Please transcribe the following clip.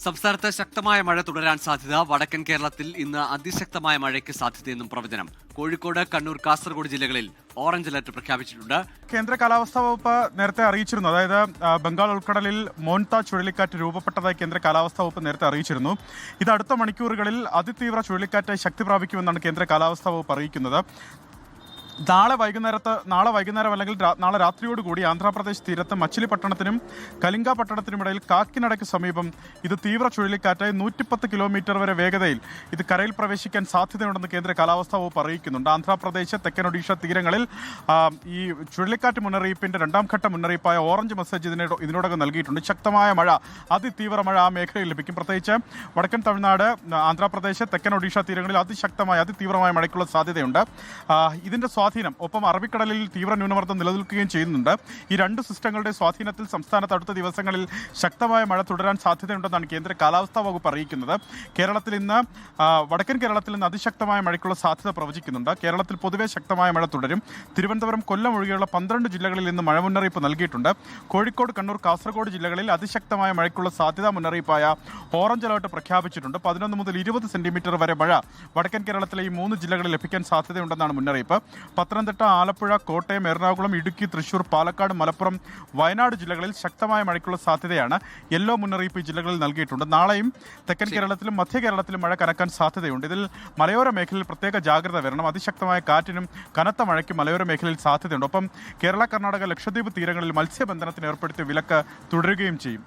സംസ്ഥാനത്ത് ശക്തമായ മഴ തുടരാൻ സാധ്യത. വടക്കൻ കേരളത്തിൽ ഇന്ന് അതിശക്തമായ മഴയ്ക്ക് സാധ്യതയെന്നും പ്രവചനം. കോഴിക്കോട്, കണ്ണൂർ, കാസർഗോഡ് ജില്ലകളിൽ ഓറഞ്ച് അലർട്ട് പ്രഖ്യാപിച്ചിട്ടുണ്ട്. കേന്ദ്ര കാലാവസ്ഥാ വകുപ്പ് നേരത്തെ അറിയിച്ചിരുന്നു. അതായത് ബംഗാൾ ഉൾക്കടലിൽ മോൻത ചുഴലിക്കാറ്റ് രൂപപ്പെട്ടതായി കേന്ദ്ര കാലാവസ്ഥാ വകുപ്പ് നേരത്തെ അറിയിച്ചിരുന്നു. ഇത് അടുത്ത മണിക്കൂറുകളിൽ അതിതീവ്ര ചുഴലിക്കാറ്റായി ശക്തി പ്രാപിക്കുമെന്നാണ് കേന്ദ്ര കാലാവസ്ഥാ വകുപ്പ് അറിയിക്കുന്നത്. നാളെ വൈകുന്നേരം അല്ലെങ്കിൽ നാളെ രാത്രിയോടുകൂടി ആന്ധ്രാപ്രദേശ് തീരത്ത് മച്ചിലിപട്ടണത്തിനും കലിംഗ പട്ടണത്തിനുമിടയിൽ കാക്കിനടയ്ക്ക് സമീപം ഇത് തീവ്ര ചുഴലിക്കാറ്റായി 110 കിലോമീറ്റർ വരെ വേഗതയിൽ ഇത് കരയിൽ പ്രവേശിക്കാൻ സാധ്യതയുണ്ടെന്ന് കേന്ദ്ര കാലാവസ്ഥാ വകുപ്പ് അറിയിക്കുന്നുണ്ട്. ആന്ധ്രാപ്രദേശ്, തെക്കൻ ഒഡീഷ തീരങ്ങളിൽ ഈ ചുഴലിക്കാറ്റ് മുന്നറിയിപ്പിന്റെ രണ്ടാം ഘട്ട മുന്നറിയിപ്പായ ഓറഞ്ച് മെസ്സേജ് ഇതിനോടകം നൽകിയിട്ടുണ്ട്. ശക്തമായ മഴ, അതിതീവ്ര മഴ ആ മേഖലയിൽ ലഭിക്കും. പ്രത്യേകിച്ച് വടക്കൻ തമിഴ്നാട്, ആന്ധ്രാപ്രദേശ്, തെക്കൻ ഒഡീഷ തീരങ്ങളിൽ അതിതീവ്രമായ മഴയ്ക്കുള്ള സാധ്യതയുണ്ട്. ഇതിന്റെ സ്വാധീനം ഒപ്പം അറബിക്കടലിൽ തീവ്ര ന്യൂനമർദ്ദം നിലനിൽക്കുകയും ചെയ്യുന്നുണ്ട്. ഈ രണ്ട് സിസ്റ്റങ്ങളുടെ സ്വാധീനത്തിൽ സംസ്ഥാനത്ത് അടുത്ത ദിവസങ്ങളിൽ ശക്തമായ മഴ തുടരാൻ സാധ്യതയുണ്ടെന്നാണ് കേന്ദ്ര കാലാവസ്ഥാ വകുപ്പ് അറിയിക്കുന്നത്. കേരളത്തിൽ ഇന്ന് വടക്കൻ കേരളത്തിൽ നിന്ന് അതിശക്തമായ മഴയ്ക്കുള്ള സാധ്യത പ്രവചിക്കുന്നുണ്ട്. കേരളത്തിൽ പൊതുവെ ശക്തമായ മഴ തുടരും. തിരുവനന്തപുരം, കൊല്ലം ഒഴികെയുള്ള 12 ജില്ലകളിൽ ഇന്ന് മഴ മുന്നറിയിപ്പ് നൽകിയിട്ടുണ്ട്. കോഴിക്കോട്, കണ്ണൂർ, കാസർഗോഡ് ജില്ലകളിൽ അതിശക്തമായ മഴയ്ക്കുള്ള സാധ്യതാ മുന്നറിയിപ്പായ ഓറഞ്ച് അലർട്ട് പ്രഖ്യാപിച്ചിട്ടുണ്ട്. 11 മുതൽ 20 സെന്റിമീറ്റർ വരെ മഴ വടക്കൻ കേരളത്തിലെ ഈ 3 ജില്ലകളിൽ ലഭിക്കാൻ സാധ്യതയുണ്ടെന്നാണ് മുന്നറിയിപ്പ്. പത്തനംതിട്ട, ആലപ്പുഴ, കോട്ടയം, എറണാകുളം, ഇടുക്കി, തൃശൂർ, പാലക്കാട്, മലപ്പുറം, വയനാട് ജില്ലകളിൽ ശക്തമായ മഴയ്ക്കുള്ള സാധ്യതയാണ്. യെല്ലോ മുന്നറിയിപ്പ് ഈ ജില്ലകളിൽ നൽകിയിട്ടുണ്ട്. നാളെയും തെക്കൻ കേരളത്തിലും മധ്യ കേരളത്തിലും മഴ കനക്കാൻ സാധ്യതയുണ്ട്. ഇതിൽ മലയോര മേഖലയിൽ പ്രത്യേക ജാഗ്രത വരണം. അതിശക്തമായ കാറ്റിനും കനത്ത മഴയ്ക്കും മലയോര മേഖലയിൽ സാധ്യതയുണ്ട്. ഒപ്പം കേരള, കർണാടക, ലക്ഷദ്വീപ് തീരങ്ങളിൽ മത്സ്യബന്ധനത്തിന് ഏർപ്പെടുത്തിയ വിലക്ക് തുടരുകയും ചെയ്യും.